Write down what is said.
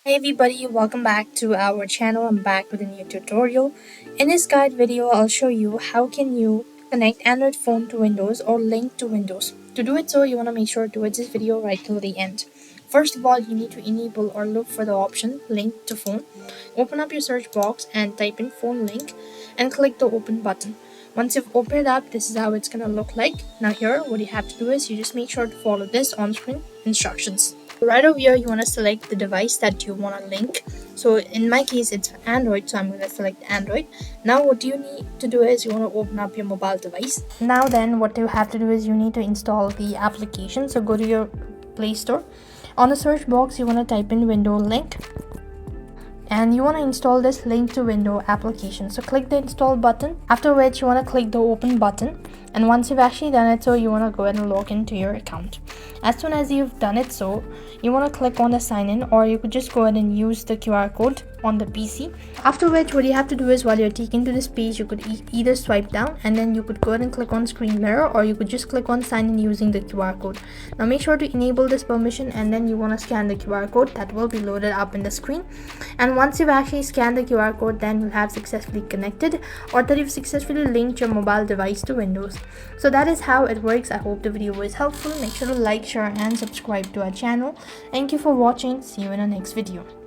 Hey everybody, welcome back to our channel. I'm back with a new tutorial. In this guide video, I'll show you how can you connect Android phone to Windows or link to Windows. To do it so, you want to make sure to watch this video right till the end. First of all, you need to enable or look for the option link to phone. Open up your search box and type in phone link and click the open button. Once you've opened it up, this is how it's gonna look like. Now here, what you have to do is you just make sure to follow this on-screen instructions. Right over here, you want to select the device that you want to link. So in my case, it's Android, so I'm going to select Android. Now what you need to do is you want to open up your mobile device. Now then, what you have to do is you need to install the application. So go to your Play Store. On the search box, you want to type in window link. And you want to install this link to window application. So click the install button, after which you want to click the open button. And once you've actually done it so, you want to go ahead and log into your account. As soon as you've done it so, you want to click on the sign in, or you could just go ahead and use the QR code on the PC. After which, what you have to do is while you're taken to this page, you could either swipe down and then you could go ahead and click on screen mirror, or you could just click on sign in using the QR code. Now make sure to enable this permission, and then you want to scan the QR code that will be loaded up in the screen. And once you've actually scanned the QR code, then you'll have successfully connected, or that you've successfully linked your mobile device to Windows. So that is how it works. I hope the video was helpful. Make sure to like, share and subscribe to our channel. Thank you for watching. See you in the next video.